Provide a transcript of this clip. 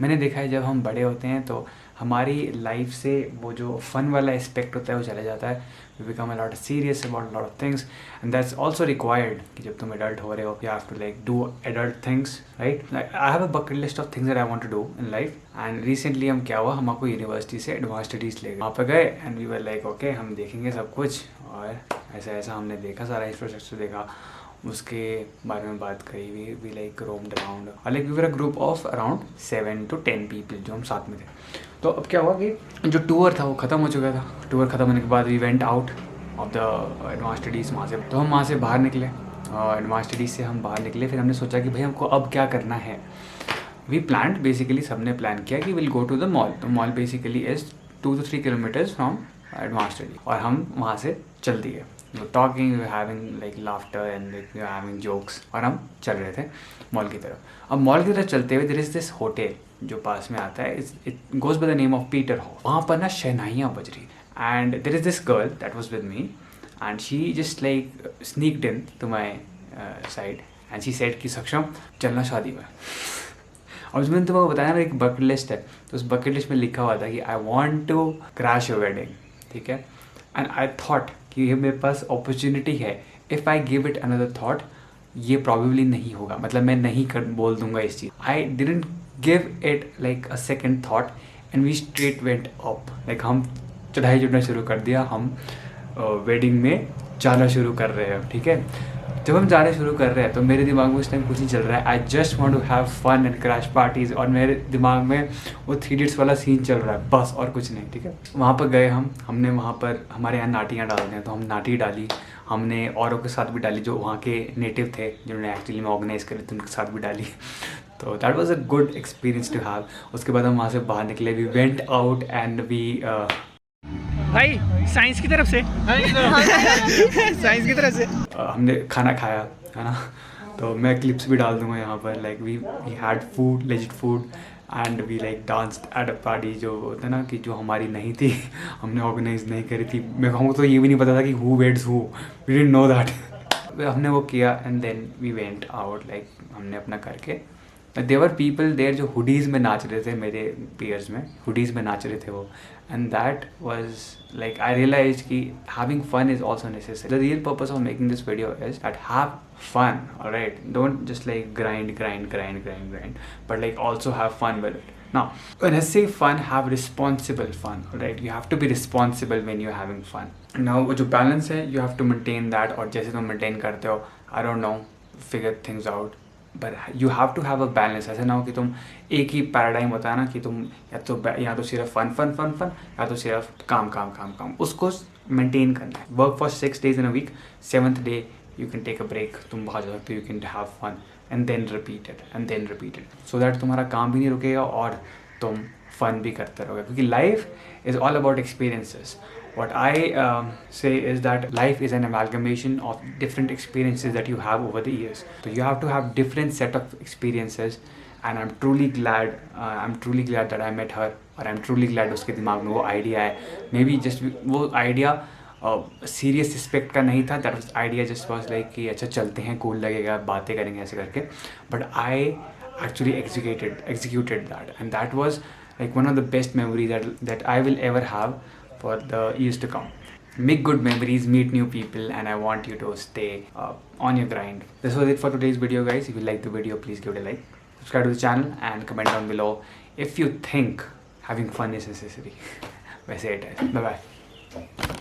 मैंने देखा है जब हम बड़े होते हैं तो हमारी लाइफ से वो जो फन वाला एस्पेक्ट होता है वो चला जाता है. We become a lot serious about lot of things and that's also required कि जब तुम एडल्ट हो रहे हो you have to like do adult things, right. I have a bucket list of things that I want to do in life. And recently हम क्या हुआ, हम आपको यूनिवर्सिटी से एडवांस स्टडीज़ ले गए. वहाँ पर गए and we were like okay हम देखेंगे सब कुछ. और ऐसा ऐसा हमने देखा, सारा इंफ्रास्ट्रक्चर देखा, उसके बारे में बात करी. वी लाइक रोम्ड अराउंड और like we were a group of around 7 to 10 people जो हम साथ में थे. तो अब क्या हुआ कि जो टूर था वो ख़त्म हो चुका था. टूर ख़त्म होने के बाद we went out of the advance studies वहाँ से. तो हम वहाँ से बाहर निकले और एडवांस स्टडीज़ से हम बाहर निकले. फिर हमने सोचा कि भाई हमको अब क्या करना है. वी प्लान बेसिकली, सबने प्लान किया कि will go to the mall. तो mall basically is 2 to 3 kilometers from advance study. और हम वहाँ से चल दिए. Talking, we having like laughter and like we having jokes. और हम चल रहे थे मॉल की तरफ. अब मॉल की तरफ चलते हुए देयर इज़ दिस होटल जो पास में आता है. It goes by the name of Peter Hall. वहाँ पर ना शहनाइयाँ बज रही and there is this girl that was with me and she just like sneaked in to my side and she said कि सक्षम चलना शादी में. और उसमें तो मैंने बताया ना एक बकेट लिस्ट है. तो उस बकेट लिस्ट में लिखा हुआ था कि I want to crash your wedding. ठीक है. एंड आई थॉट कि ये मेरे पास अपॉर्चुनिटी है. If I give it another thought ये प्रॉबेबली नहीं होगा, मतलब मैं नहीं कर बोल दूंगा इस चीज़. I didn't give it like a second thought and we straight went up. लाइक हम चढ़ाई चढ़ना शुरू कर दिया. हम वेडिंग में जाना शुरू कर रहे हैं. ठीक है. जब हम जाने शुरू कर रहे हैं तो मेरे दिमाग में उस टाइम कुछ नहीं चल रहा है. I just want to have fun and crash parties. और मेरे दिमाग में वो 3 Idiots वाला सीन चल रहा है बस, और कुछ नहीं. ठीक है. वहाँ पर गए हमने वहाँ पर हमारे यहाँ नाटियाँ डालते हैं तो हम नाटी डाली. हमने औरों के साथ भी डाली जो वहाँ के नेटिव थे जिन्होंने एक्चुअली में ऑर्गेनाइज करे थे, उनके साथ भी डाली. तो that was a good experience to have. उसके बाद हम वहाँ से बाहर निकले. We went out and we भाई साइंस की तरफ से साइंस की तरफ से हमने खाना खाया है ना. तो मैं क्लिप्स भी डाल दूंगा यहाँ पर. Like we had food, legit food and we like danced at a party जो होता है ना कि जो हमारी नहीं थी, हमने ऑर्गेनाइज नहीं करी थी. मैं कहूँगा तो ये भी नहीं पता था कि who weds who. We didn't know that. हमने वो किया and then we went out. Like हमने अपना करके देवर पीपल देयर जो हुडीज़ में नाच रहे थे. मेरे पीयर्स में हुडीज़ में नाच रहे थे वो. And that was like I realise कि having fun is also necessary. The real purpose of making this video is that have fun, alright. Don't just like grind, but like also have fun with it. Now, when I say fun, have responsible fun, alright. You have to be responsible when you're having fun. Now, वो जो balance है, you have to maintain that. और जैसे तुम maintain करते हो, I don't know, figure things out. But you have to have a balance. ऐसा ना हो कि तुम एक ही पैराडाइम होता है ना कि तुम या तो सिर्फ फन या तो सिर्फ काम. उसको मेंटेन करना है. Work for 6 days in a week. 7th day you can take a break. तुम बाहर जा सकते हो. You can have fun and then repeat it so that तुम्हारा काम भी नहीं रुकेगा और तुम फन भी करते रहोगे. क्योंकि life is all about experiences. What I say is that life is an amalgamation of different experiences that you have over the years. So you have to have different set of experiences. And I'm truly glad that I met her. और I'm truly glad उसके दिमाग में वो idea है. Maybe just वो idea serious aspect का नहीं था. That idea just was like कि अच्छा चलते हैं, कूल लगेगा, बातें करेंगे ऐसे करके. But I actually executed that and that was like one of the best memories that I will ever have for the years to come. Make good memories, meet new people, and I want you to stay on your grind. This was it for today's video, guys. If you like the video, please give it a like, subscribe to the channel and comment down below if you think having fun is necessary. वैसे it is. Bye bye.